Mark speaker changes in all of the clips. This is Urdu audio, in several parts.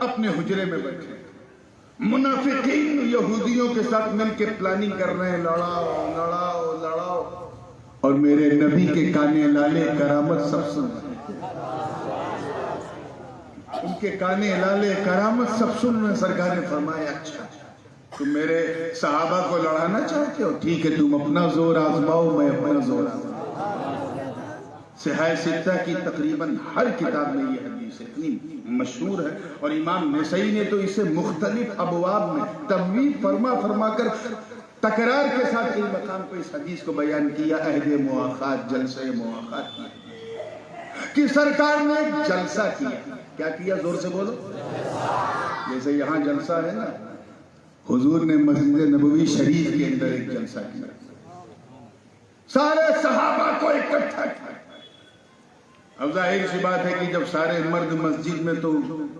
Speaker 1: اپنے حجرے میں بیٹھے، منافقین یہودیوں کے ساتھ مل کے پلاننگ کر رہے ہیں، لڑاؤ لڑاؤ لڑاؤ، اور میرے نبی کے کانے لالے کرامت سب سن رہے ہیں، ان کے کانے لالے کرامت سب سن رہے ہیں۔ سرکار نے فرمایا اچھا تم میرے صحابہ کو لڑانا چاہتے ہو، ٹھیک ہے تم اپنا زور آزماؤ، میں اپنا زور آزماؤ۔ صحیح ستہ کی تقریباً ہر کتاب میں یہ حدیث اتنی مشہور ہے، اور امام نسائی نے تو اسے مختلف ابواب میں تبویب فرما فرما کر تکرار کے ساتھ کئی مقام پہ اس حدیث کو بیان کیا، عہد مواخات، جلسہ مواخات کیا کہ سرکار نے جلسہ کیا۔ کیا کیا؟ زور سے بولو۔ جیسے یہاں جلسہ ہے نا، حضور نے مسجد نبوی شریف کے اندر ایک جلسہ کیا، سارے صحابہ کو اکٹھا کیا۔ اب ظاہر سی بات ہے کہ جب سارے مرد مسجد میں تو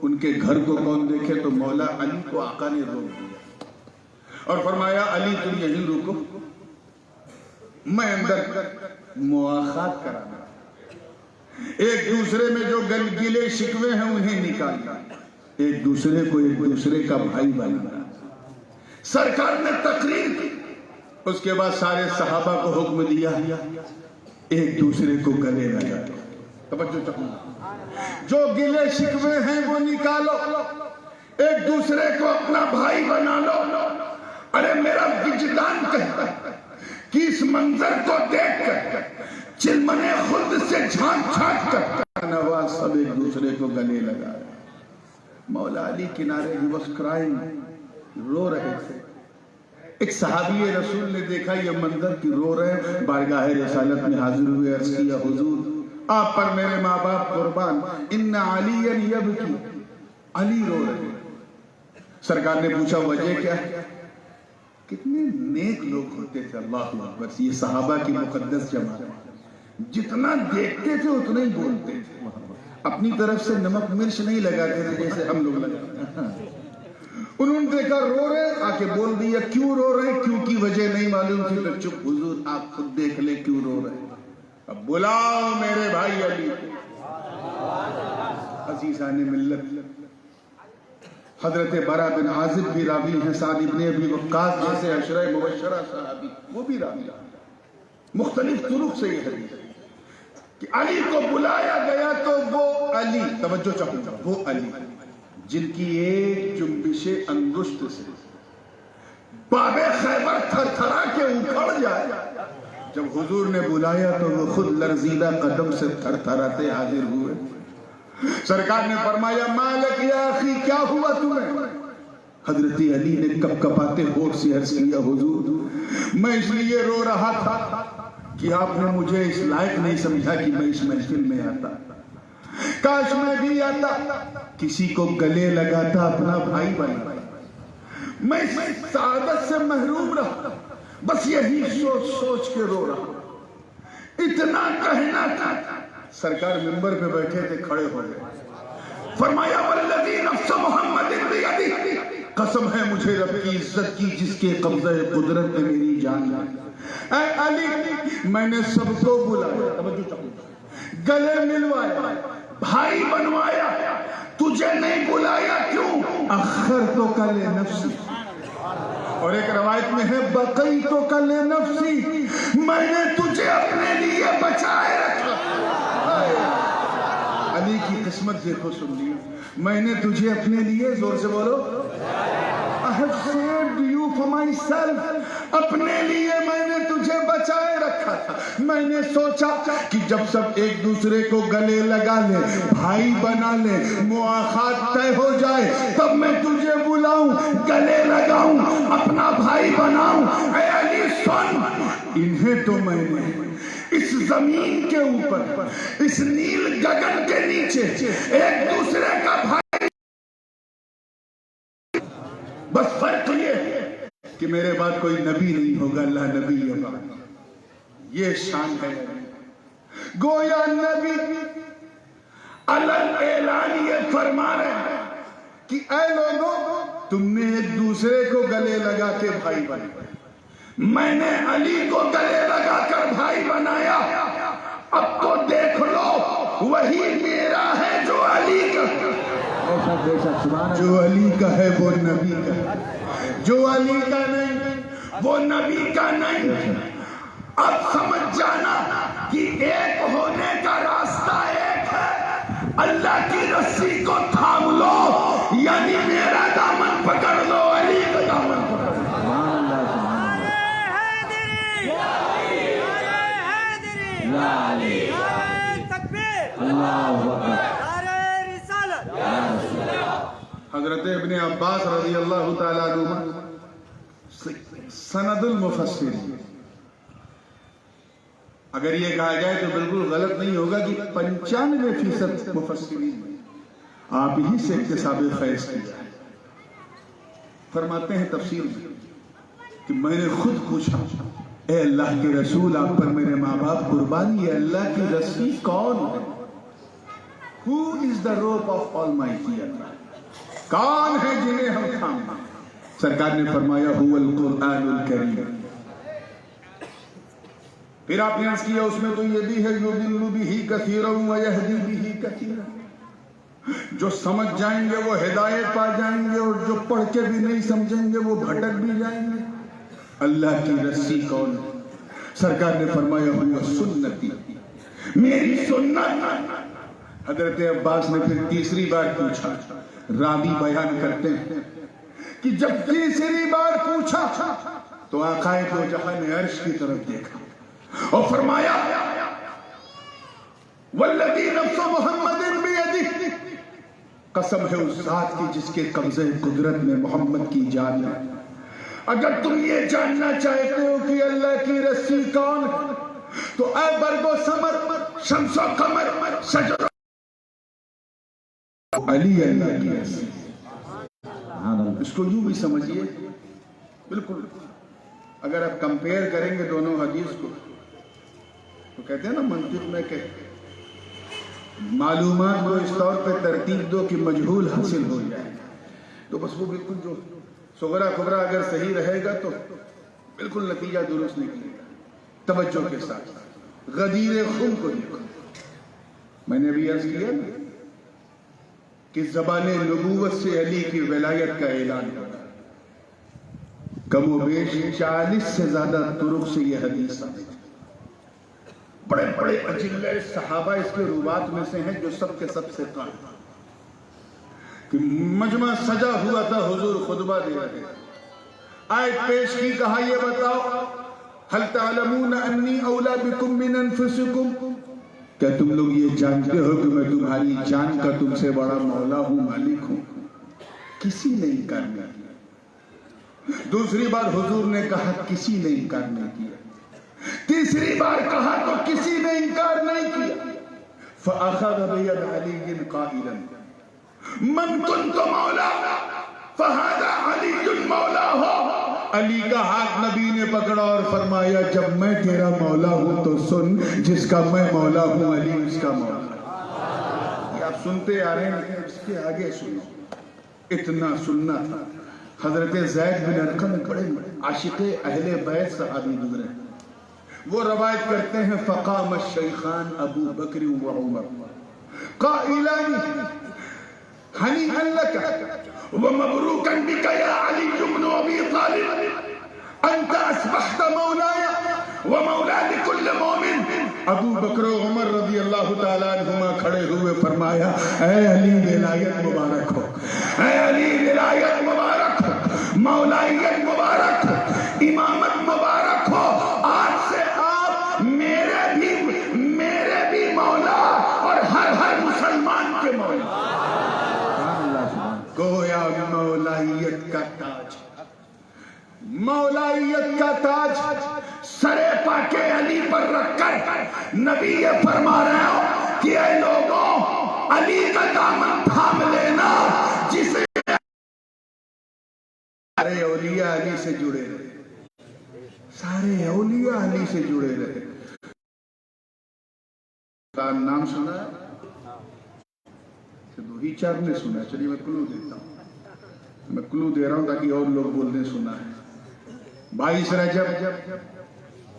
Speaker 1: ان کے گھر کو کون دیکھے، تو مولا علی کو آقا نے روک دیا اور فرمایا علی تم یہیں رکو، میں اندر مواخات کرانا، ایک دوسرے میں جو گلے شکوے ہیں انہیں نکالنا، ایک دوسرے کو ایک دوسرے کا بھائی بنانا۔ سرکار نے تقریر کی، اس کے بعد سارے صحابہ کو حکم دیا ایک دوسرے کو گلے لگا دو۔ توجہ چاہوں، جو گلے شکوے ہیں وہ نکالو، ایک دوسرے کو اپنا بھائی بنا لو۔ ارے میرا وجدان کہتا ہے کہ اس منظر کو دیکھ کر چلمن خود سے جھانک جھانک کر نواز سب ایک دوسرے کو گلے لگا رہے۔ مولا علی کنارے ہی was crying، رو رہے تھے۔ ایک صحابی رسول نے دیکھا یہ منظر کہ رو رہے ہیں، بارگاہ رسالت میں حاضر ہوئے، عرض کیا حضور آپ پر میرے ماں باپ قربان، ان علی یبکی، علی رو رہے ہیں۔ سرکار نے پوچھا وجہ کیا ہے؟ کتنے نیک لوگ ہوتے تھے، اللہ اکبر، یہ صحابہ کی مقدس جماعت، جتنا دیکھتے تھے اتنا ہی بولتے تھے، اپنی طرف سے نمک مرچ نہیں لگاتے تھے جیسے ہم لوگ لگاتے ہیں۔ انہوں نے دیکھا رو رہے، آ کے بول دیا کیوں رو رہے ہیں؟ کیوں کی وجہ نہیں معلوم تھی تو چپ حضور آپ خود دیکھ لیں کیوں رو رہے ہیں۔ اب بلاؤ میرے بھائی علی۔ عزیزان ملت، حضرت برا بن عازب بھی راوی ہیں، سعد ابن ابی وقاص جیسے عشرہ مبشرہ صحابی وہ بھی راوی ہیں، مختلف طرق سے یہ حدیث کہ علی کو بلایا گیا تو وہ علی، توجہ چاہوں، وہ علی جن کی ایک جنبش انگشت سے باب خیبر تھر تھرا کے اکھڑ جائے، جب حضور نے بلایا تو وہ خود لرزیدہ قدم سے تھر تھراتے حاضر ہوئے۔ سرکار نے فرمایا مالک یا اخی، کیا ہوا تمہیں؟ حضرت علی نے کپ کپاتے ہوٹھ سے عرض کیا حضور میں اس لیے رو رہا تھا کہ آپ نے مجھے اس لائق نہیں سمجھا کہ میں اس محفل میں آتا، کاش میں بھی آتا، کسی کو گلے لگاتا، اپنا بھائی بنا، میں اس سعادت سے محروم رہا، بس یہی سوچ سوچ کے رو رہا، اتنا کہنا تھا۔ سرکار منبر پہ بیٹھے تھے، کھڑے ہو گئے، فرمایا والذی نفس محمد بیدہ، قسم ہے مجھے رب کی عزت کی جس کے قبضہ قدرت میں میری جان ہے، اے علی میں نے سب کو بلایا، گلے ملوایا، بھائی بنوایا، تجھے نہیں بلایا کیوں؟ اخرتک لنفسی، اور ایک روایت میں ہے بقیتک لنفسی، میں نے تجھے اپنے لیے بچائے رکھا۔ علی کی قسمت دیکھو، سن لیو، میں نے تجھے اپنے لیے، زور سے بولو، I have saved you for myself، اپنے لیے میں نے تجھے بچائے رکھا تھا۔ میں نے سوچا کہ جب سب ایک دوسرے کو گلے لگا لے، بھائی بنا لے، مواخات طے ہو جائے، تب میں تجھے بلاؤں، گلے لگاؤں، اپنا بھائی بناؤں۔ اے علی سن، انہیں تو میں نے اس زمین کے اوپر، اس نیل گگن کے نیچے ایک دوسرے کا بھائی، بس فرق یہ ہے کہ میرے بعد کوئی نبی نہیں ہوگا، اللہ نبی ہوگا، یہ شان ہے۔ گویا نبی علن اعلان یہ فرما رہے ہیں کہ اے لوگوں تم نے ایک دوسرے کو گلے لگا کے بھائی بنایا، میں نے علی کو گلے لگا کر بھائی بنایا، اب تو دیکھ لو وہی میرا ہے جو علی کا۔ جو علی کا ہے وہ نبی کا ہے، جو علی کا نہیں وہ نبی کا نہیں۔ اب سمجھ جانا کہ ایک ہونے کا راستہ ایک ہے، اللہ کی رسی کو تھام لو، یعنی میرا دامن پکڑ لو، علی کا دامن پکڑ لو۔ حضرت ابن عباس رضی اللہ تعالیٰ عنہ سند المفسرین، اگر یہ کہا جائے تو بالکل غلط نہیں ہوگا کہ 95% مفسرین آپ ہی سے اکتساب فیض کیا ہے۔ فرماتے ہیں تفسیر میں کہ میں نے خود پوچھا، اے اللہ کے رسول، آپ پر میرے ماں باپ قربانی، ہے اللہ کی رسی کون ہے؟ Who is the rope of Almighty Allah؟ کون ہے جنہیں ہم تھامیں؟ سرکار نے فرمایا هو القرآن الکریم۔ پھر آپ نے عرض کیا اس میں تو یہ بھی ہے یضل بہ کثیرا ویہدی بہ کثیرا، جو سمجھ جائیں گے وہ ہدایت پا جائیں گے، اور جو پڑھ کے بھی نہیں سمجھیں گے وہ بھٹک بھی جائیں گے۔ اللہ کی رسی کون ہے؟ سرکار نے فرمایا هو سنتی، میری سنت۔ حضرت عباس نے پھر تیسری بار پوچھا، راوی بیان کرتے ہیں کہ جب تیسری بار پوچھا تو آقا دو جہاں نے عرش کی طرف دیکھا اور فرمایا والذی نفس محمد بیدہ، قسم ہے اس ذات کی جس کے قبضے قدرت میں محمد کی جان ہے، اگر تم یہ جاننا چاہتے ہو کہ اللہ کی رسی کون ہے تو اے برگ و ثمر، شمس و قمر، شجر علی اللہ کی رسی۔ اس کو یوں بھی سمجھیے، بالکل اگر آپ کمپیئر کریں گے دونوں حدیث کو تو کہتے ہیں نا منطق میں کہ معلومات کو اس طور پہ ترتیب دو کہ مجہول حاصل ہو جائے، تو بس وہ بالکل جو صغرا کبرا اگر صحیح رہے گا تو بالکل نتیجہ درست نکلے گا۔ توجہ کے ساتھ غدیر خون کو دیکھو، میں نے بھی عرض کیا کہ زبان نبوت سے علی کی ولایت کا اعلان کرا، کم و بیش 40 سے زیادہ طرق سے یہ حدیث ثابت ہے۔ بڑے بڑے اجلہ صحابہ اس کے روات میں سے ہیں جو سب کے سب سے قائم کہ مجمع سجا ہوا تھا، حضور خطبہ دے رہے، آیت پیش کی، کہا یہ بتاؤ هل تعلمون انی اولا بکم من انفسکم، کیا تم لوگ یہ جانتے ہو کہ میں تمہاری جان کا تم سے بڑا مولا ہوں، مالک ہوں؟ کسی نے انکار نہیں کیا۔ دوسری بار حضور نے کہا کسی نے انکار نہیں کیا، تیسری بار کہا تو کسی نے انکار نہیں کیا۔ فأخذ بيد علي قائلا من كنت مولا فهذا علي مولاه، علی کا ہاتھ نبی نے پکڑا اور فرمایا جب میں تیرا مولا ہوں تو سن، جس کا میں مولا ہوں علی اس کا مولا ہے۔ یہ آپ سنتے آ رہے ہیں، اس کے آگے سنو، اتنا سننا تھا۔ حضرت زید بن ارقم بڑے عاشق اہل بیت صحابی گزرے، وہ روایت کرتے ہیں فقام الشیخان ابو بکر و عمر قائلان ہنیئا لک ومبروکا بک یا علی بن ابی طالب انت اصبحت مولاي ومولا لكل مؤمن۔ ابو بکر و عمر رضی اللہ تعالیٰ عنہما کھڑے ہوئے فرمایا اے علی ولایت مبارک ہو، اے علی ولایت مبارک ہو، مولائیت مبارک ہو، امامت مبارک ہو، آج سے آپ میرے بھی مولا اور ہر مسلمان کے مولا۔ گویا مولائیت کا تاج، مولائیت کا تاج سرے پاک علی پر رکھ کر نبی یہ فرما رہے ہو کہ اے لوگوں علی کا دامن تھام لینا، جسے سارے اولیاء علی سے جڑے رہے، سارے اولیاء علی سے جڑے رہے۔ نام سنا ہے؟ دو ہی چار نے سنا ہے، چلیے میں کلو دیتا ہوں، میں کلو دے رہا ہوں تاکہ اور لوگ بولنے سنا ہے۔ 22 رجب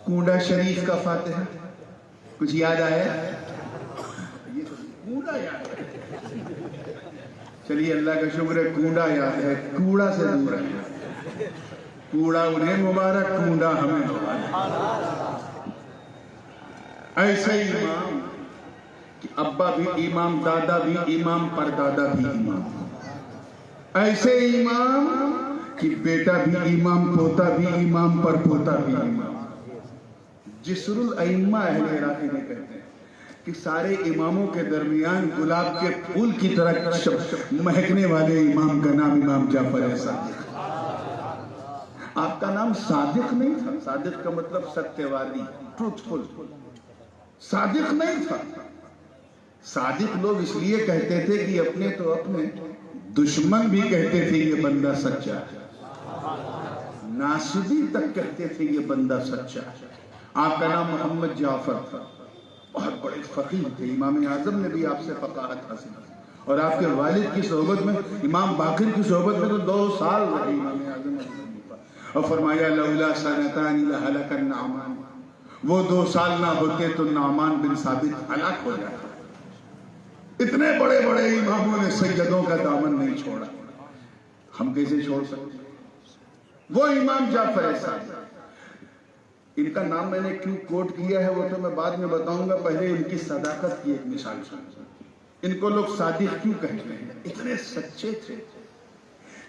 Speaker 1: کنڈا شریف کا فاتحہ، کچھ یاد آیا؟ یہ کنڈا یاد ہے، چلیے اللہ کا شکر ہے کوڑا یاد ہے، کوڑا سے دور ہے، کوڑا انہیں مبارک، کوڑا ہمیں مبارک۔ ایسے امام کہ ابا بھی امام، دادا بھی امام، پردادا بھی امام، ایسے امام کہ بیٹا بھی امام، پوتا بھی امام، پر پوتا بھی امام۔ جسر الائمہ اہل عراقی نے کہتے ہیں کہ سارے اماموں کے درمیان گلاب کے پھول کی طرح مہکنے والے امام کا نام امام جعفر صادق۔ آپ کا نام صادق نہیں تھا، صادق کا مطلب ستیوادی، ٹروتھفل، صادق نہیں تھا۔ صادق لوگ اس لیے کہتے تھے کہ اپنے تو اپنے دشمن بھی کہتے تھے یہ بندہ سچا ہے، ناصبی تک کہتے تھے یہ بندہ سچا ہے۔ آپ کا نام محمد جعفر تھا، بہت بڑے فقیہ تھے، امام اعظم نے بھی آپ سے فقاہت حاصل کی، اور آپ کے والد کی صحبت میں، امام باقر کی صحبت میں تو 2 سال رہے امام اعظم، اور فرمایا لولا سنتان لہلک النعمان، وہ 2 سال نہ ہوتے تو نعمان بن ثابت ہلاک ہو جاتا۔ اتنے بڑے بڑے اماموں نے سیدوں کا دامن نہیں چھوڑا، ہم کیسے چھوڑ سکتے؟ وہ امام جعفر صادق، ان کا نام میں نے کیوں کوٹ کیا ہے وہ تو میں بعد میں بتاؤں گا، پہلے ان کی صداقت کی ایک مثال سنیں۔ ان کو لوگ صادق کیوں کہتے ہیں؟ اتنے سچے تھے۔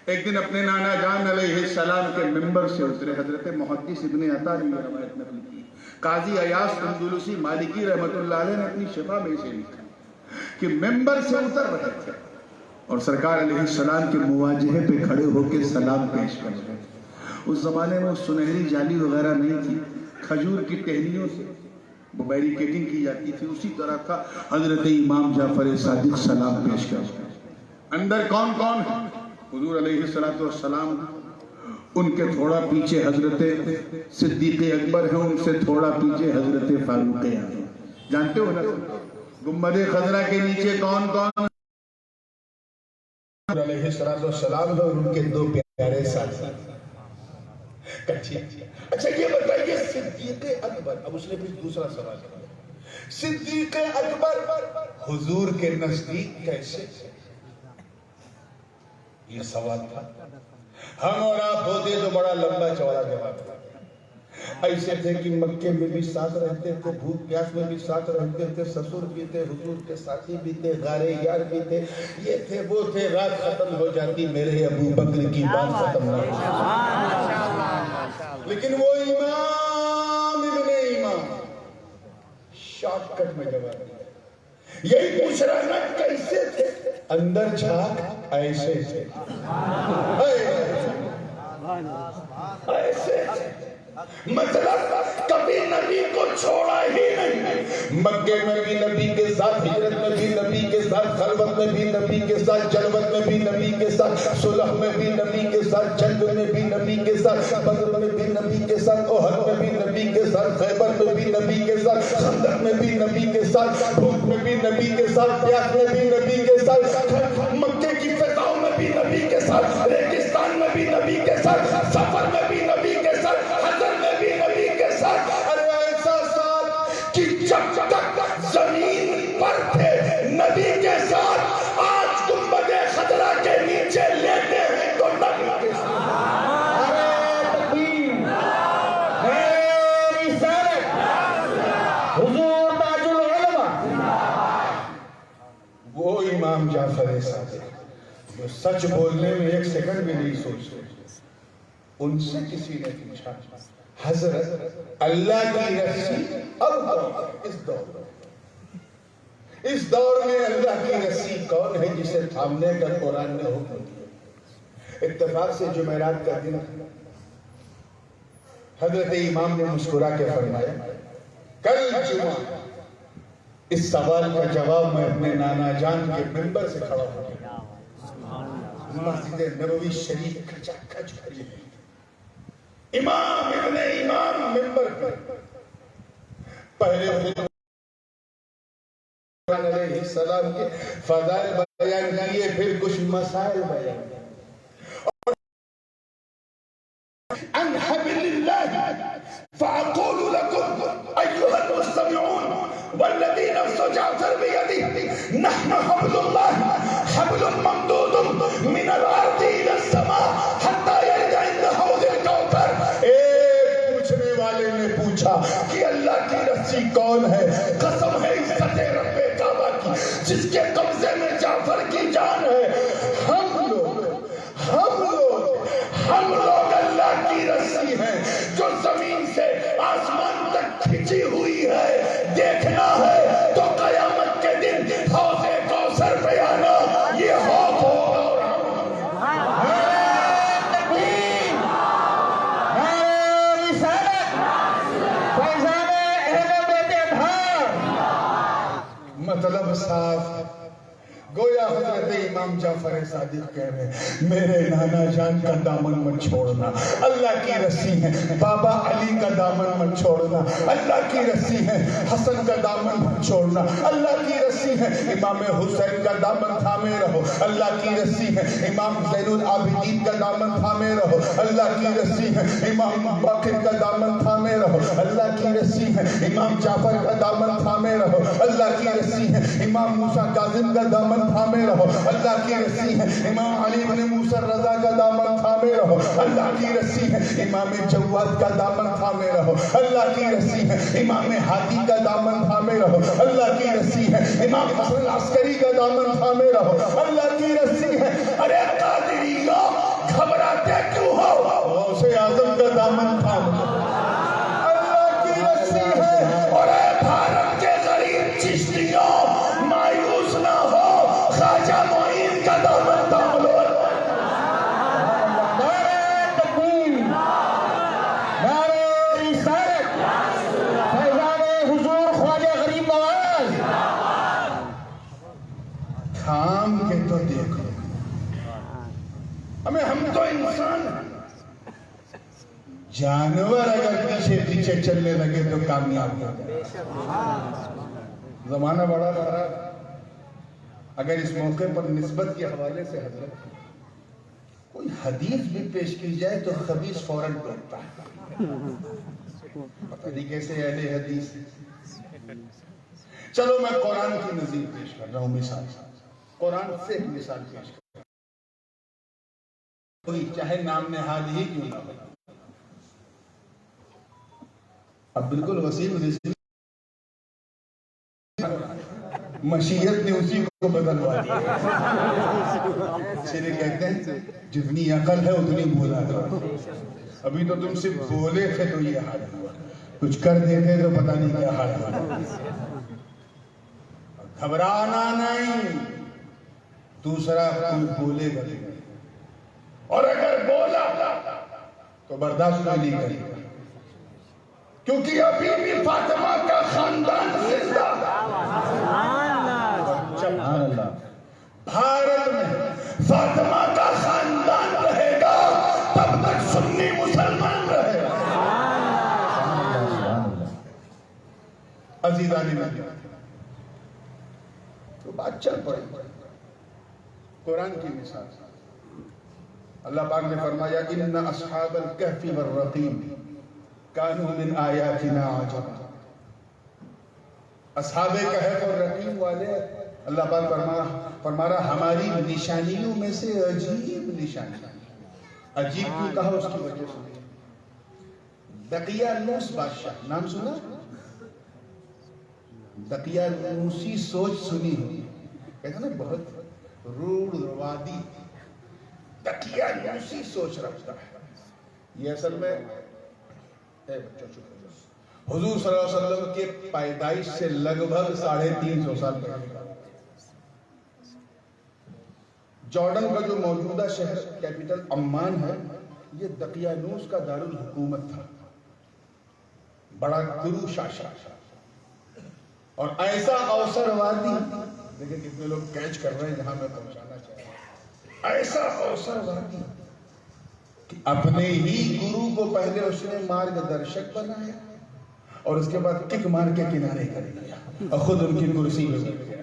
Speaker 1: ایک دن اپنے نانا جان علیہ السلام کے ممبر سے اترے، حضرت محدث ابن عطا نے یہ روایت نقل کی، قاضی ایاس اندلسی مالکی رحمۃ اللہ علیہ نے اپنی شفا میں سے لکھا کہ ممبر سے اتر رہے تھے اور سرکار علیہ السلام کے مواجہے پہ کھڑے ہو کے سلام پیش کر رہے تھے۔ اس زمانے میں سنہری جالی وغیرہ نہیں تھی، کھجور کی ٹہنیوں سے وہ بیریکیڈنگ کی جاتی تھی، اسی طرح تھا۔ حضرت امام جعفر صادق سلام پیش کر رہے ہیں۔ اندر کون کون ہے؟ حضور علیہ السلام، ان کے تھوڑا پیچھے حضرت صدیق اکبر ہیں، ان سے تھوڑا پیچھے حضرت فاروق اعظم۔ جانتے ہو نا گنبد خضرا کے نیچے کون کون؟ علیہ السلام اور ان کے 2 پیارے ساتھی۔ اچھا یہ بتائیے صدیق اکبر، اب اس نے پھر دوسرا سوال کیا، صدیق اکبر حضور کے نزدیک کیسے؟ یہ سوال تھا۔ ہم اور آپ ہوتے تو بڑا لمبا چوڑا جواب تھا۔ ایسے تھے کہ مکے میں بھی ساتھ رہتے تھے، بھوک پیاس میں بھی ساتھ رہتے تھے، سسر بھی تھے، حضور کے ساتھی بھی تھے، غار یار بھی تھے، یہ تھے وہ تھے، رات ختم ہو جاتی میرے ابو بکر کی بات ختم نہ ہوتی۔ لیکن وہ امام ابن امام شارٹ کٹ میں جواب دیا، یہی پوچھ رہا نا کیسے تھے؟ اندر جھاک ایسے تھے، ایسے تھے، مطلب کبھی نبی کو چھوڑا ہی نہیں۔ مکے میں بھی نبی کے ساتھ، ہجرت میں بھی نبی کے ساتھ، خلوت میں بھی نبی کے ساتھ، جلوت میں بھی نبی کے ساتھ، صلح میں بھی نبی کے ساتھ، جنگ میں بھی نبی کے ساتھ، بدر میں بھی نبی کے ساتھ، احد میں بھی نبی کے ساتھ، خیبر میں بھی نبی کے ساتھ، خندق میں بھی نبی کے ساتھ، بھوک میں بھی نبی کے ساتھ، پیاس میں بھی نبی کے ساتھ، مکے کی فضاؤں میں بھی نبی کے ساتھ، ریگستان میں بھی نبی کے ساتھ، سفر میں بھی نبی کے ساتھ، حضر میں بھی نبی کے ساتھ۔ ارے ایسا ساتھ کہ جب تک زمین پر تھے نبی کے ساتھ، آج گنبد خضرا کے نیچے لیتے ہیں تو نبی کے ساتھ۔ ارے تکبیر، میری رسالت، حضور تاج العلماء، وہ امام جعفر صادق جو سچ بولنے میں 1 سیکنڈ بھی نہیں سوچتے۔ ان سے کسی نے پوچھا، حضرت اللہ کی رسی اب اس دور میں اللہ کی رسی کون ہے جسے تھامنے کا قرآن نے حکم دیا؟ اتفاق سے جمعرات کا دن، حضرت امام نے مسکرا کے فرمایا، کل جمعہ اس سوال کا جواب میں اپنے نانا جان کے ممبر سے کھڑا ہوں گا۔ مسجد نبوی شریف کھچا کھچ کھڑی ہے، امام ابن امام ممبر پر پہلے علیہ السلام کے فضائل بیان کیے، پھر کچھ مسائل بیان کیے۔ ان حبل اللہ فاقول لكم ایها المستمعون والذی نفس جعفر بیدہ نحن حبل اللہ حبل ممدود من الارض الى السماء حتى يرد عند حوض الكوثر. ایک پوچھنے والے نے پوچھا کہ اللہ کی رسی کون ہے؟ قسم ہے عزت رب کعبہ کی جس کے قبضے میں جعفر کی جان ہے. ہم لوگ اللہ کی رسی ہیں جو زمین سے آسمان تک کھچی ہوئی ہے. دیکھنا ہے تو قیامت کے دن حوض کوثر پہ آنا. یہ حوض ہوگا اور مطلب صاف. گویا حضرت امام جعفر صادق کہہ رہے ہیں میرے نانا جان کا دامن مت چھوڑنا, اللہ کی رسی ہے. بابا علی کا دامن مت چھوڑنا, اللہ کی رسی ہے. حسن کا دامن مت چھوڑنا, اللہ کی رسی ہے. امام حسین کا دامن تھامے رہو, اللہ کی رسی ہے. امام زین العابدین کا دامن تھامے رہو, اللہ کی رسی ہے. امام باقر کا دامن تھامے رہو, اللہ کی رسی ہے. امام جعفر کا دامن تھامے رہو, اللہ کی رسی ہے. امام موسیٰ کاظم کا دامن تھامے رہو, اللہ کی رسی ہے. امام علی بن موسیٰ رضا کا دامن تھامے رہو, اللہ کی رسی ہے. امام جواد کا دامن تھامے رہو, اللہ کی رسی ہے. امام ہادی کا دامن تھامے رہو, اللہ کی رسی ہے. امام حسن عسکری کا دامن تھامے رہو, اللہ کی رسی ہے. ارے قادریو گھبراتے کیوں ہو؟ غوث اعظم کا دامن تھام لو, اللہ کی رسی ہے. اور اے بھارت کے غریب چشتیوں مایوس نہ ہو, خواجہ معین کا دامن تھام لو. نعرہ تکبیر, نعرہ رسالت, فیضان حضور خواجہ غریب نواز. تھام کے تو دیکھو, ہم تو انسان ہیں. جانور اگر پیچھے پیچھے چلنے لگے تو کامیاب ہو جائے. زمانہ بڑا خراب. اگر اس موقع پر نسبت کے حوالے سے حضرت کوئی حدیث بھی پیش کی جائے تو خبیث فوراً ٹوٹتا ہے. پتہ نہیں کیسے اہل حدیث. چلو میں قرآن کی نظیر پیش کر رہا ہوں. مثال قرآن سے ایک مثال پیش کر رہا ہوں. کوئی چاہے نام نہاد ہی کیوں نہ ہو, اب بالکل وسیم مشیت نے اسی کو بدلوا دیا. سیدھے کہتے ہیں جتنی عقل ہے اتنی بولا کرو. ابھی تو تم صرف بولے تھے تو یہ حال ہوا, کچھ کر دیتے تو پتہ نہیں کیا حال ہوا. گھبرانا نہیں, دوسرا کوئی بولے گا اور اگر بولا تو برداشت نہیں کرے گا, کیونکہ ابھی بھی فاطمہ کا خاندان زندہ بھارت میں فاطمہ کا خاندان رہے گا تب تک سنی مسلمان رہے گا. عزیزانی میں تو بات چل پڑی. قرآن کی مثال اللہ پاک نے فرمایا ان اصحاب الکہف والرقیم کانوا من آیاتنا عجبا. اصحاب کہف اور رقیم والے اللہ پاک فرما رہا ہماری نشانیوں میں سے عجیب نشانی. عجیب کیوں کہا اس کی وجہ سے, دقیانوس بادشاہ نام سنا؟ دقیانوسی سوچ سنی ہو, کہتے ہیں نا بہت روڑ روادی دقیانوسی سوچ رکھتا ہے. یہ اصل میں حضور صلی اللہ علیہ وسلم کے پیدائش سے لگ بھگ 350 سال پہلے جارڈن کا جو موجودہ شہر کیپٹل عمان ہے, یہ دقیانوس کا دارالحکومت تھا. بڑا گرو شاشا اور ایسا اوسر وادی, دیکھیں کتنے لوگ کیچ کر رہے ہیں جہاں میں پہنچانا چاہتا ہوں. ایسا اوسر وادی کہ اپنے ہی گرو کو پہلے اس نے مارگ درشک بنایا اور اس کے بعد کک مار کے کنارے کر دیا اور خود ان کی کرسی میں بیٹھ گیا.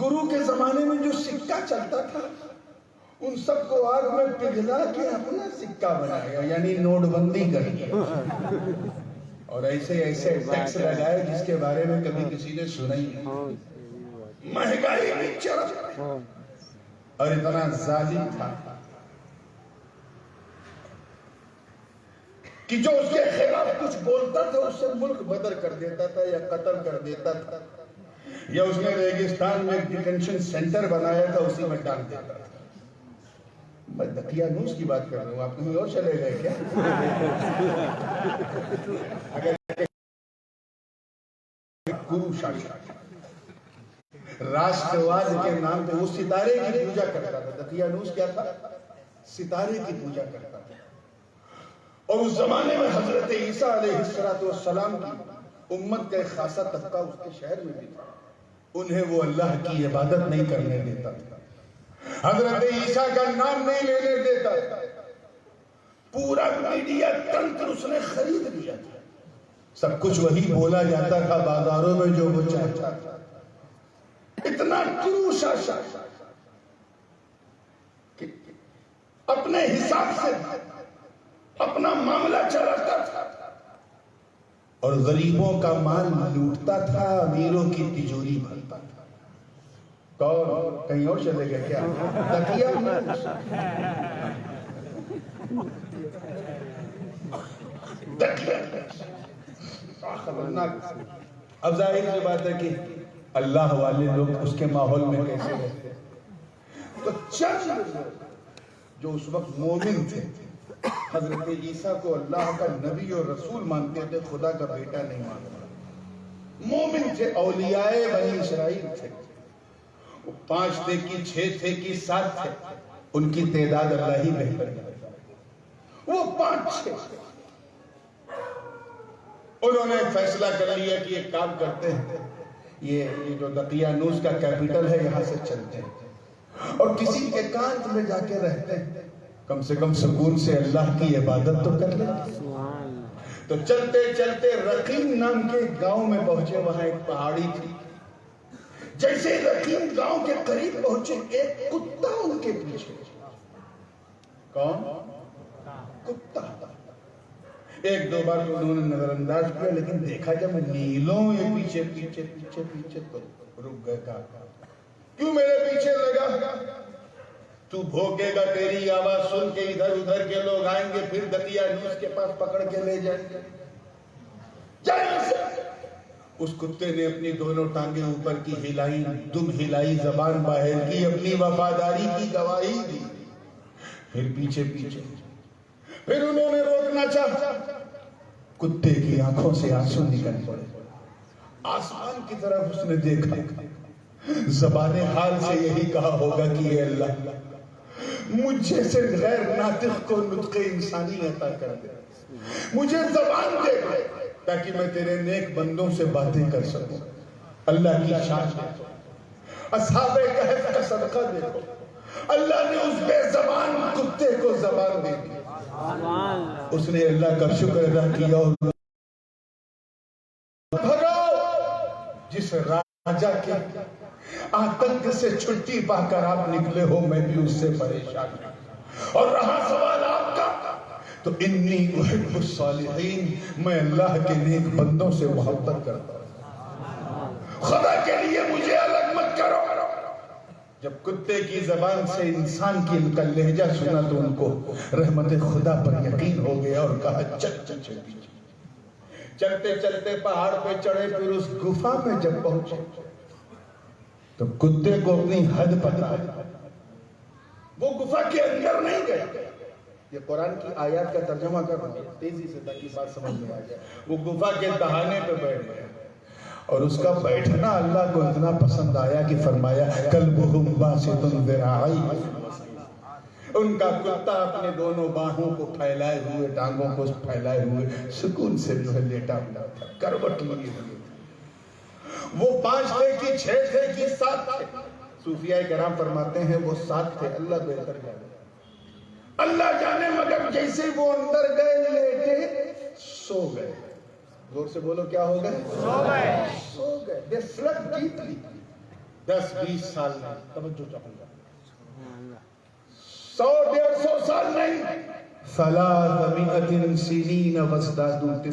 Speaker 1: گرو کے زمانے میں جو سکہ چلتا تھا ان سب کو آگ میں پگھلا کے اپنا سکہ بنایا, یعنی نوٹ بندی کر دیا اور ایسے ایسے ٹیکس لگائے جس کے بارے میں کبھی کسی نے سنا ہی نہیں. مہنگائی میں چرخ اور اتنا ظالم تھا کہ جو اس کے خلاف کچھ بولتا تھا اس سے ملک بدر کر دیتا تھا یا قتل کر دیتا تھا، یا اس نے ریگستان میں ڈیٹینشن سینٹر بنایا تھا اسی میں ڈال دیتا تھا۔ میں دقیانوس کی بات کر رہا ہوں، آپ کہیں اور چلے گئے کیا؟ گرو شاشا راشٹرواد کے نام پہ وہ ستارے کی پوجا کرتا تھا۔ دقیانوس کیا تھا؟ ستارے کی پوجا کرتا تھا۔ اور اس زمانے میں حضرت عیسیٰ علیہ السلام کی امت کا ایک خاصا طبقہ اس کے شہر میں بھی تھا، انہیں وہ اللہ کی عبادت نہیں کرنے دیتا تھا، حضرت عیسیٰ کا نام نہیں لینے دیتا تھا۔ پورا میڈیا تنتر اس نے خرید لیا تھا، سب کچھ وہی بولا جاتا تھا بازاروں میں جو وہ چاہتا تھا۔ اتنا کروشا کہ اپنے حساب سے اپنا معاملہ چلاتا تھا اور غریبوں کا مال لوٹتا تھا، امیروں کی تجوری بھرتا تھا۔ کون؟ کہیں اور چلے گئے کیا؟ اب ظاہر سی بات ہے کہ اللہ والے لوگ اس کے ماحول میں کیسے رہتے؟ تو چند جو اس وقت مومن تھے حضرت عیسیٰ کو اللہ کا نبی اور رسول مانتے تھے، خدا کا بیٹا نہیں مانتے، مومن تھے، اولیاء بنی اسرائیل تھے، 5 تھے کہ 6 تھے کہ 7 تھے، ان کی تعداد اللہ ہی بہتر ہے، وہ 5-6 انہوں نے فیصلہ کر لیا کہ ایک کام کرتے ہیں، یہ جو دقیانوس کا کیپٹل ہے یہاں سے چلتے ہیں اور کسی ایکانت میں جا کے رہتے ہیں، کم سے کم سکون سے اللہ کی عبادت تو کر لیں۔ تو چلتے چلتے رقیم نام کے گاؤں میں پہنچے، وہاں ایک پہاڑی تھی۔ جیسے رقیم گاؤں کے قریب پہنچے، ایک کتا ان کے پیچھے۔ کون؟ کتا۔ 1-2 بار انہوں نے نظر انداز کیا، لیکن دیکھا جب نیلوں یہ پیچھے پیچھے پیچھے پیچھے تو رک گئے۔ کہا کیوں میرے پیچھے لگا؟ تو بھوکے گا، تیری آواز سن کے ادھر ادھر کے لوگ آئیں گے، پھر دقیانوس کے پاس پکڑ کے لے جائیں گے۔ اس کتے نے اپنی دونوں ٹانگیں اوپر کی ہلائی، دم ہلائی، زبان باہر کی، اپنی وفاداری کی گواہی دی، پھر پیچھے پیچھے۔ پھر انہوں نے روکنا چاہا، کتے کی آنکھوں سے آنسو نکل پڑے، آسمان کی طرف اس نے دیکھا، زبان حال سے یہی کہا ہوگا کہ اے اللہ مجھ جیسے غیر ناطق کو نطق انسانی عطا کر دے، مجھے زبان دے تاکہ میں تیرے نیک بندوں سے باتیں کر سکوں۔ اللہ کی شان دیکھو، اصحاب کہف کا صدقہ دیکھو، اللہ نے اس بے زبان کتے کو زبان دے دی، اس نے اللہ کا شکر ادا کیا اور بھگاؤ۔ جس راجا کے آتنک سے چھٹی پا کر آپ نکلے ہو، میں بھی اس سے پریشان ہوں۔ اور رہا سوال آپ کا، تو انی احب الصالحین، میں اللہ کے نیک بندوں سے محبت کرتا ہوں، خدا کے لیے مجھے الگ مت کرو۔ جب کتے کی زبان سے انسان کی کا لہجہ سنا تو ان کو رحمت خدا پر یقین ہو گیا اور کہا چل چل چل۔ چلتے چلتے پہاڑ پہ چڑھے، پھر اس گفا میں جب پہنچے تو کتے کو اپنی حد پتہ ہے، وہ گفا کے اندر نہیں گئے۔ یہ قرآن کی آیات کا ترجمہ کر رہا ہوں تیزی سے تاکہ بات سمجھ میں آ جائے۔ وہ گفا کے دہانے پہ بیٹھ گئے اور اس کا بیٹھنا اللہ کو اتنا پسند آیا کہ فرمایا کلبہم باسط ذراعیہ، ان کا کتا اپنے دونوں باہوں کو پھیلائے ہوئے، ٹانگوں کو پھیلائے ہوئے سکون سے جو ہے لیٹا ہوا تھا، کروٹ لیے ہوئے۔ وہ 5 تھے کہ 6 تھے کہ 7 تھے؟ صوفیاء کرام فرماتے ہیں وہ 7 تھے، اللہ بہتر جانے، اللہ جانے، مگر جیسے وہ اندر گئے لیٹے سو گئے۔ زور سے بولو کیا ہو گئے؟ سو گئے۔ They slept deeply۔ 10-20 سال میں، توجہ چاہوں گا، 100-150 سال نہیں، 300 سنین وازدادوا 9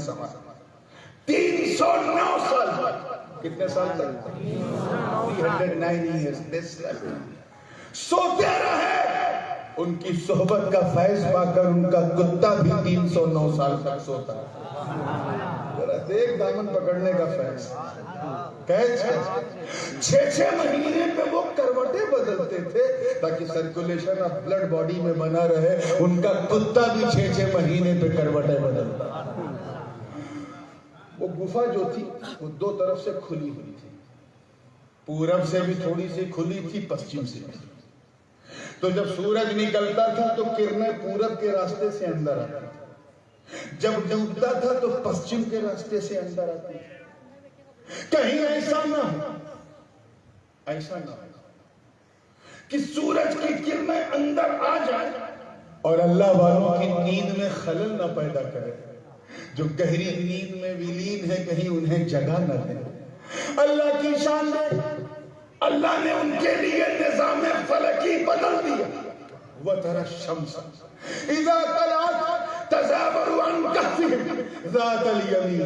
Speaker 1: 309 سال تک۔ کتنے سال تک؟ 309 years they slept۔ سوتے رہے، ان کی صحبت کا فیض پا کر ان کا کتا بھی 309 سال تک سوتا ہے۔ دیکھ دامن پکڑنے کا فیض، چھ مہینے پہ وہ کروٹیں بدلتے تھے تاکہ سرکولیشن آف بلڈ باڈی میں بنا رہے، ان کا کتا بھی 6 مہینے پہ کروٹیں بدلتا۔ وہ گفا جو تھی وہ 2 طرف سے کھلی ہوئی تھی، پورب سے بھی تھوڑی سی کھلی تھی، پشچم سے بھی۔ تو جب سورج نکلتا تھا تو کرنیں پورب کے راستے سے اندر آتی، جب ڈوبتا تھا تو پشچم کے راستے سے اندر آتی۔ کہیں ایسا نہ ہو کہ سورج کی کرنیں اندر آ جائیں اور اللہ والوں کی نیند میں خلل نہ پیدا کرے، جو گہری نیند میں ولین ہے کہیں انہیں جگہ نہ دے۔ اللہ کی شان دے، اللہ نے ان کے لیے نظام فلکی بدل دیا۔ وَتَرَى الشَّمْسَ إِذَا طَلَعَتْ تَزَاوَرُ عَنْ كَهْفِهِمْ ذَاتَ الْيَمِينِ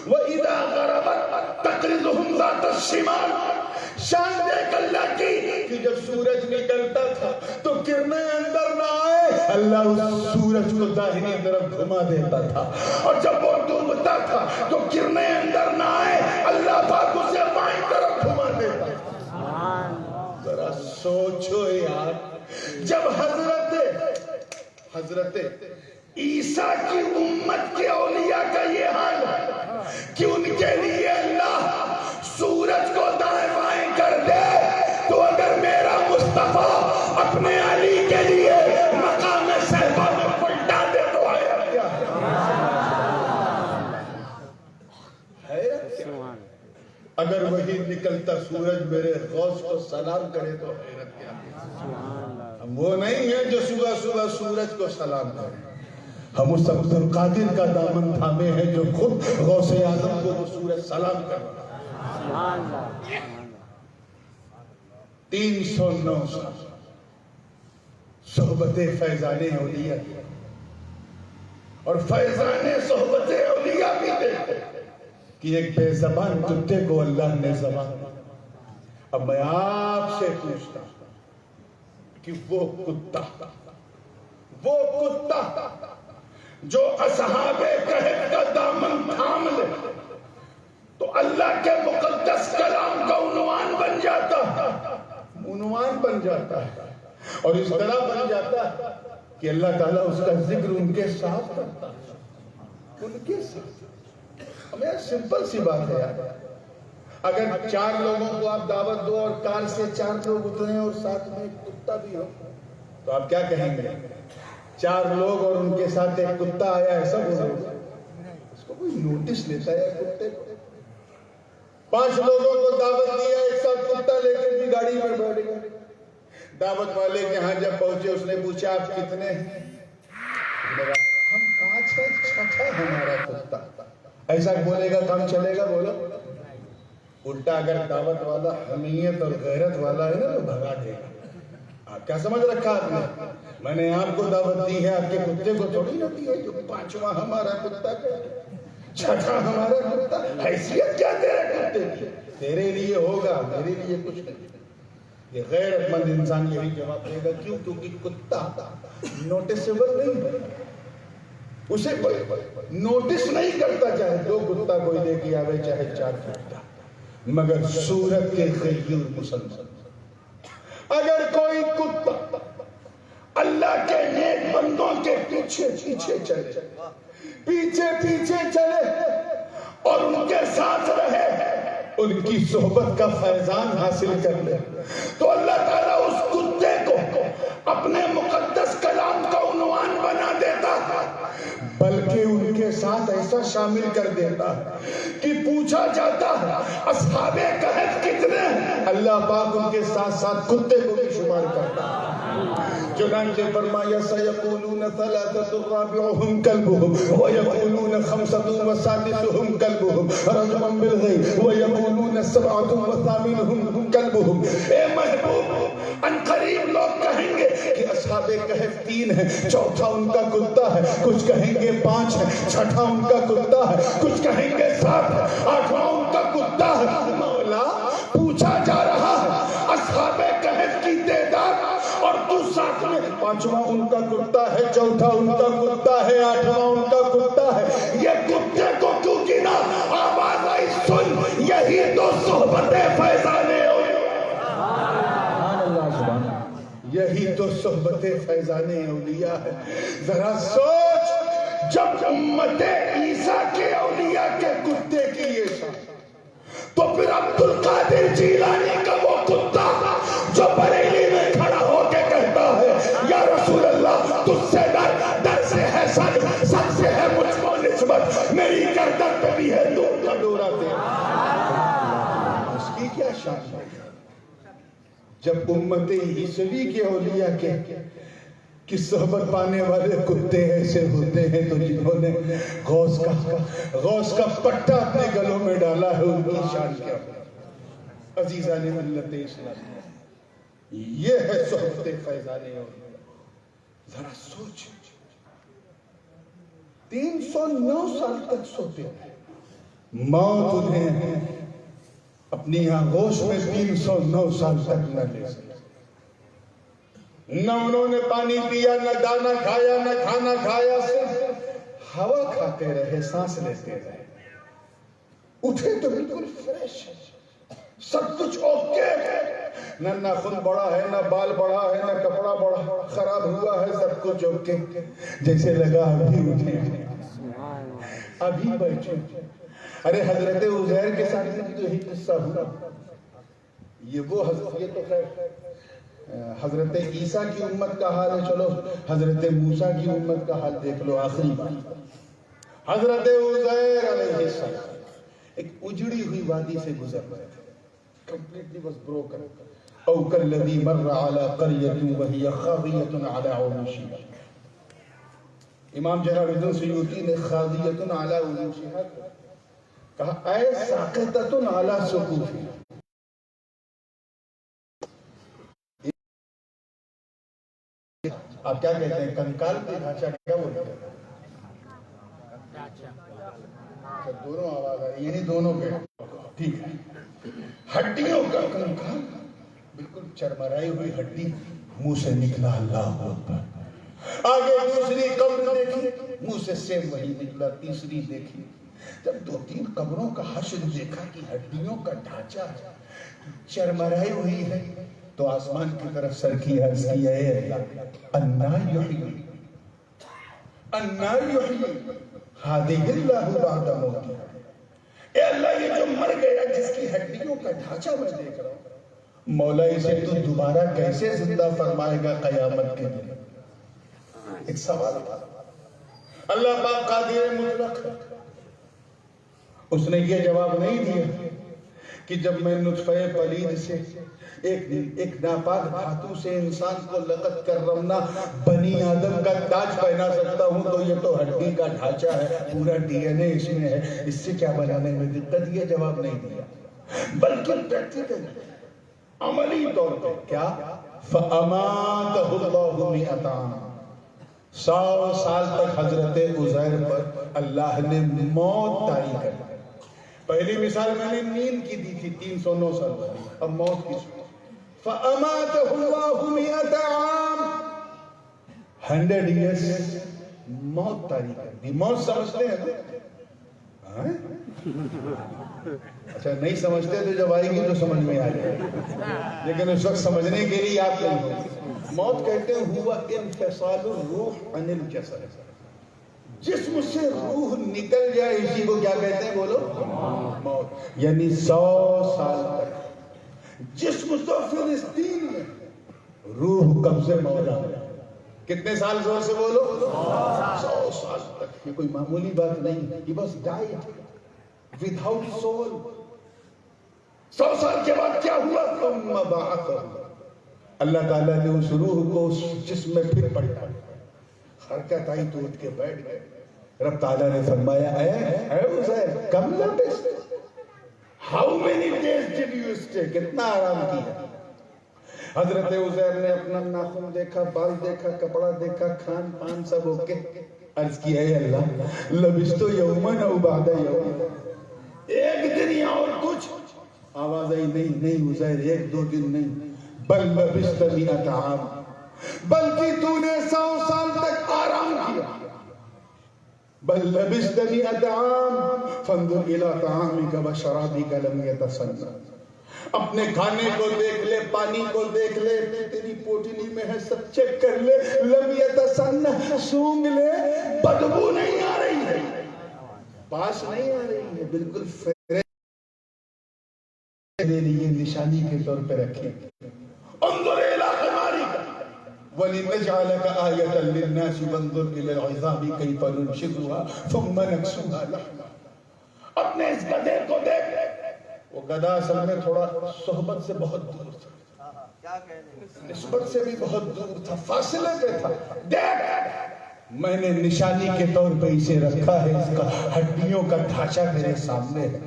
Speaker 1: وَإِذَا غَرَبَتْ تَقْرِضُهُمْ ذَاتَ الشِّمَالِ۔ شان دیکھ اللہ کی کہ جب سورج نکلتا تھا تو کرنیں اندر نہ آئے، اللہ اس سورج کو داہنی طرف گھما دیتا تھا، اور جب وہ ڈوبتا تھا تو کرنیں اندر نہ آئے، اللہ پاک اسے بائیں طرف گھما دیتا تھا۔ ذرا سوچو یار، جب حضرت عیسیٰ کی امت کے اولیاء کا یہ حال ہے کہ ان کے لیے اللہ سورج کو دائیں بائیں کر دے، تو اگر میرا مصطفیٰ اپنے علی کے لیے مقام صحبہ میں پلٹا دے تو حیرت کیا ہے؟ اگر وہی نکلتا سورج میرے غوث کو سلام کرے تو حیرت کیا ہے؟ ہم وہ نہیں ہیں جو صبح صبح سورج کو سلام کریں، ہم اس عبد القادر کا دامن تھامے ہیں جو خود غوث اعظم کو وہ سورج سلام کر رہا ہے۔ 309 سال صحبت فیضان اولیاء، اور فیضان صحبت اولیاء بھی دیکھتے کہ ایک بے زبان کتے کو اللہ نے زبان۔ اب میں آپ سے پوچھتا کہ وہ کتا جو اصحاب کہف کا دامن تھام لے تو اللہ کے مقدس کلام کا عنوان بن جاتا ہے، اور اس طرح بن جاتا ہے کہ اللہ تعالیٰ اس کا ذکر ان کے ساتھ کرتا ہے، ان کے ساتھ۔ ہمیں سمپل سی بات ہے یار، اگر 4 لوگوں کو آپ دعوت دو اور کار سے 4 لوگ اتریں اور ساتھ میں ایک کتا بھی ہو تو آپ کیا کہیں گے؟ 4 لوگ اور ان کے ساتھ ایک کتا آیا، ایسا بولے اس کو کوئی نوٹس لیتا ہے کتے کو؟ 5 لوگوں کو دعوت دیا، ایک ساتھ کتا لے کے بھی گاڑی پر بیٹھ گئے، دعوت والے کے ہاں جب پہنچے اس نے پوچھا آپ کتنے ہیں؟ ہم 5 ہیں، 6 ہمارا کتا۔ ایسا بولے گا کام چلے گا؟ بولو۔ الٹا اگر دعوت والا حمیت اور غیرت والا ہے نا تو بھگا دے گا۔ آپ کیا سمجھ رکھا آپ نے؟ میں نے آپ کو دعوت دی ہے، آپ کے کتے کو تھوڑی نہ دی ہے جو 5واں ہمارا کتا ہے، 6واں ہمارا کتا۔ حیثیت کیا تیرے کتے کی؟ تیرے لیے ہوگا، میرے لیے کچھ نہیں۔ یہ غیرت مند انسان یہی جواب دے گا، کیوں؟ کیونکہ کتا نوٹسیبل نہیں ہے، اسے کوئی نوٹس نہیں کرتا، چاہے 2 کتا کوئی دے کے آوے چاہے 4 کتا، مگر سورت کے غیور مسلمان اگر کوئی کتا اللہ کے نیک بندوں کے پیچھے چلے اور ان کے ساتھ رہے، ان کی صحبت کا فیضان حاصل کر لے، تو اللہ تعالیٰ اس کتے کو اپنے مقدس کلام کا عنوان بنا دیتا ہے، بلکہ ان کے ساتھ ایسا شامل کر دیتا ہے کہ پوچھا جاتا ہے اصحاب کہف کتنے ہیں، اللہ پاک ان کے ساتھ ساتھ کتے کو بھی شمار کرتا ہے۔ چنانچہ فرمایا سیقولون ثلاثۃ رابعهم كلبهم ويقولون خمسة وسادسهم كلبهم رجما بالغیب ويقولون سبعة وثامنهم كلبهم۔ اے محبوب، ان قریب لوگ کہیں گے کہ اصحاب کہف 3 ہیں، چوتھا ان کا کتا ہے، کچھ کہیں گے 5 ہے، 6واں ان کا کتا ہے، کچھ کہیں گے 7 ہے، 8واں ان کا کتا ہے۔ مولا، پوچھا جا رہا ہے اصحاب کہف کی تعداد
Speaker 2: ساتھ میں پانچواں ان کا کتا ہے، چوتھا ان کا کتا ہے، آٹھواں ان کا کتا ہے. یہ کتے کو کیوں گنا؟ آواز آئی سن، یہی تو صحبت فیضان یہی تو صحبت فیضان اولیاء ہے. ذرا سوچ، جب امت عیسیٰ کے اولیاء کے کتے کی یہ شان، تو پھر عبد القادر جیلانی کا وہ کتا جو بریلی میں کھڑا ہو کے کہتا ہے یا رسول اللہ تجھ سے در سے ہے سب سے ہے مجھ کو نسبت، میری گردن پہ بھی ہے دور کا ڈورا اس کی کیا شان ہے؟ جب امت عیسوی کے اولیاء کی صحبت پانے والے کتے ایسے ہوتے ہیں تو جنہوں نے غوث کا پٹا اپنے گلوں میں ڈالا ہے، ان کی شان کیا ہے؟ عزیزان ملت اسلام، یہ ہے صحبت فیضان اولیاء. ذرا سوچ، 309 سال تک سوتے ہیں، موت انہیں اپنی آغوش میں 309 سال تک نہ لے سکتے. نہ انہوں نے پانی پیا، نہ دانا کھایا، نہ کھانا کھایا، صرف ہوا کھاتے رہے، سانس لیتے رہے. اٹھے تو بالکل فریش، سب کچھ اوکے ہے، نہ ناخن بڑا ہے، نہ بال بڑا ہے، نہ کپڑا بڑا خراب ہوا ہے، سب کچھ اوکے، جیسے لگا ابھی اٹھے ابھی بیٹھے. ارے حضرت عزیر کے ساتھ بھی تو یہی قصہ ہوا. یہ تو خیر حضرت عیسیٰ کی امت کا حال ہے. چلو حضرت موسیٰ کی امت کا حال دیکھ لو. آخری بات، حضرت عزیر علیہ السلام ایک اجڑی ہوئی وادی سے گزر رہے تھے. completely was broken. او کالذی مر علی قریۃ وہی خاویۃ علی عروشہا. امام جلال الدین سیوطی نے خاویۃ علی عروشہا کہا اے ساقطۃ علی سقوفہا. آپ کیا کہتے ہیں؟ کنکال کی ڈھانچہ کیا بولتے ہیں؟ دونوں آواز آ رہی ہے، نہیں دونوں کے ٹھیک ہے. ہڈیوں کا کنکال، بالکل چرمرائی ہوئی ہڈی، منہ سے نکلا اللہ اکبر. آگے دوسری قبر دیکھی، منہ سے سیم وہی نکلا. تیسری دیکھی، جب 2-3 قبروں کا حشر دیکھا کہ ہڈیوں کا ڈھانچہ چرمرائی ہوئی ہے، تو آسمان کی طرف سر کی عرض کی اے اللہ انا یحیی ہذہ اللہ بعد موتہ. اے اللہ یہ جو مر گیا جس کی ہڈیوں کا ڈھانچہ میں دیکھ رہا ہوں، مولا اسے تو دوبارہ کیسے زندہ فرمائے گا قیامت کے دن؟ ایک سوال تھا. اللہ پاک قادر مطلق ہے. اس نے یہ جواب نہیں دیا کہ جب میں نطفہ پلید سے ایک ناپاک دھاتو سے انسان کو لقد کرمنا بنی آدم کا تاج پہنا سکتا ہوں تو یہ تو ہڈی کا ڈھانچہ ہے، پورا ڈی این اے اس میں ہے، اس سے کیا بنانے میں دقت. یہ جواب نہیں دیا، بلکہ پریکٹیکل عملی طور پہ کیا فَأَمَاتَهُ اللَّهُ مِئَةَ عَامٍ. 100 سال تک حضرت عزیر پر اللہ نے موت طاری کر دی. پہلی مثال میں نے نیند کی دی تھی 309 سال والی، اب موت کی. فَأَمَاتَهُ اللَّهُ مِئَةَ عَامٍ، 100 years موت طاری کر دی. موت سمجھتے ہیں نا؟ اچھا نہیں سمجھتے تو جب آئے گی تو سمجھ میں آ جائے، لیکن اس وقت سمجھنے کے لیے آپ نہیں ہو. موت کہتے ہیں ہوا انفصال الروح عن الجسد، جسم سے روح نکل جائے اسی کو کیا کہتے ہیں بولو؟ موت. یعنی 100 سال تک جسم تو فلسطین میں، روح قبضے مولا. کتنے سال زور سے بولو؟ 100 سال تک. یہ کوئی معمولی بات نہیں ہے. یہ بس ڈائٹ وداؤٹ سول. 100 سال کے بعد کیا ہوا؟ ثم بعثہ، اللہ تعالیٰ نے اس روح کو اس جسم میں پھر پڑھا. حرکت آئی تو اٹھ کے بیٹھ گئے. رب تعالیٰ نے فرمایا اے عزیر کم لبثت، how many days did you stay, کتنا آرام کیا. حضرت عزیر نے اپنا ناخن دیکھا، بال دیکھا، کپڑا دیکھا، کھان پان سب اوکے. عرض کیا اے اللہ لبثت یوما او بعد یوم، ایک دن یا اور کچھ. آواز آئی نہیں عزیر 1-2 دن نہیں، بل لبثت 100 عام، بلکہ تو نے 100 سال تک آرام کیا. بل لبست مئة عام فانظر الى طعامك وشرابك لم يتسنى. اپنے کھانے کو دیکھ لے, پانی کو دیکھ لے, تیری پوٹلی میں ہے سب چیک کر لے, لم يتسنى, سونگ لے, بدبو نہیں آ رہی ہے, پاس نہیں آ رہی ہے, بالکل میرے لیے نشانی کے طور پہ رکھی. انظر الى حمارك ولنجعلك آية للناس وانظر إلى العظام كيف ننشزها ثم نكسوها لحما. اپنے اس گدھے کو دیکھ. وہ گدھا اصل میں تھوڑا صحبت سے بہت دور تھا, نسبت سے بھی بہت دور تھا, فاصلے پہ تھا. دیکھ میں نے نشانی کے طور پہ اسے رکھا ہے, اس کا ہڈیوں کا ڈھانچہ میرے سامنے ہے.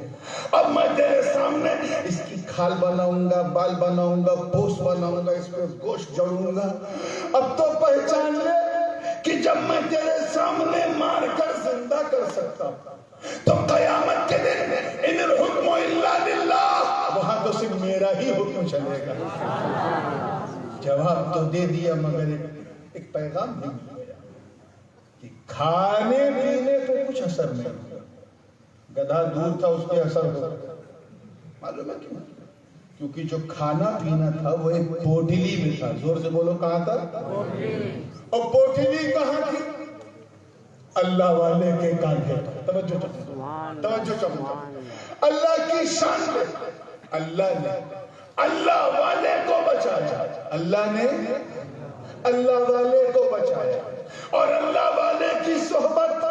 Speaker 2: اب میں تیرے سامنے اس کی کھال بناؤں گا, بال بناؤں گا, پوست بناؤں گا, اس پہ گوشت جڑوں گا. اب تو پہچان لے کہ جب میں تیرے سامنے مار کر زندہ کر سکتا ہوں تو قیامت کے دن ان الحکم الا للہ, وہاں تو صرف میرا ہی حکم چلے گا. جواب تو دے دیا مگر ایک پیغام نہیں دیا کہ کھانے پینے پہ کچھ اثر نہیں. گدھا دور تھا, اس کے اثر ہو. معلوم ہے کیوں؟ کیونکہ جو کھانا پینا تھا وہ ایک پوٹلی میں تھا. زور سے بولو, کہاں تھا؟ اور پوٹلی کہاں تھی؟ اللہ والے کے کانٹے. توجہ چاہتا, اللہ کی شان پہ اللہ نے اللہ والے کو بچایا. اللہ نے اللہ والے کو بچایا, اور اللہ والے کی صحبت,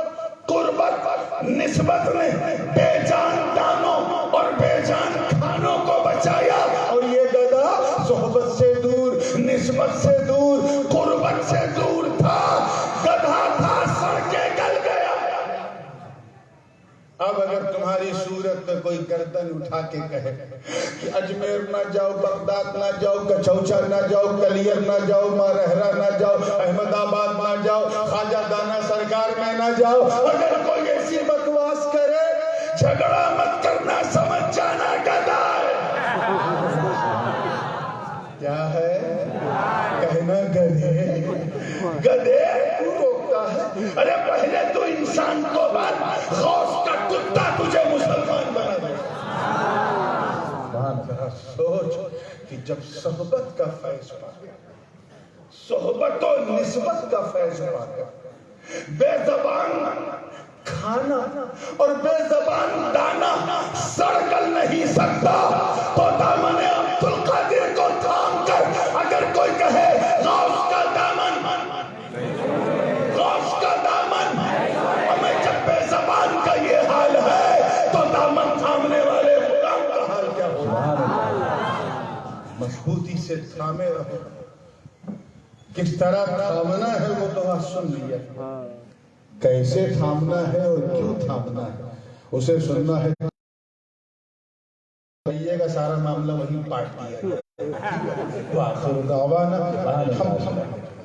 Speaker 2: قربت, نسبت نے بے جان دانوں اور بے جان کھانوں کو بچایا. اور یہ گدھا صحبت سے دور, نسبت سے دور, قربت سے دور تھا. گدھا تھا, سڑ کے گل گیا. اب اگر تمہاری صورت میں کوئی گردن اٹھا کے کہے کہ اجمیر نہ جاؤ, بغداد نہ جاؤ, کچوچا نہ جاؤ, کلیر نہ جاؤ, مارہرا نہ جاؤ, احمد آباد نہ جاؤ, خواجہ دانا سرکار میں نہ جاؤ, اگر کوئی ایسی بکواس کرے, جھگڑا مت کرنا, سمجھ جانا گدھا ہے. کیا ہے؟ کہنا گدھے. گدھے کو روکتا ہے. ارے پہلے تو انسان کو بات, غوث کا کتا تجھے مسلمان بنا دے. ذرا سوچ کہ جب صحبت کا فیض پا, صحبت و نسبت کا فیض پا کر بے زبان کھانا اور بے زبان دانا سڑ گل نہیں سکتا, تو دامن عبد القادر کو تھام کر اگر کوئی کہے غوث کا دامن, غوث کا دامن, ہمیں جب بے زبان کا یہ حال ہے تو دامن تھامنے والے غلام کا حال کیا ہوگا. مضبوطی سے تھامے رہو. کس طرح تھامنا ہے وہ تو آج سن لیا, کیسے تھامنا ہے اور کیوں تھامنا ہے اسے سننا ہے. یہ کا سارا معاملہ وہی پاٹ دیا. وآخر دعوانا الحمدللہ.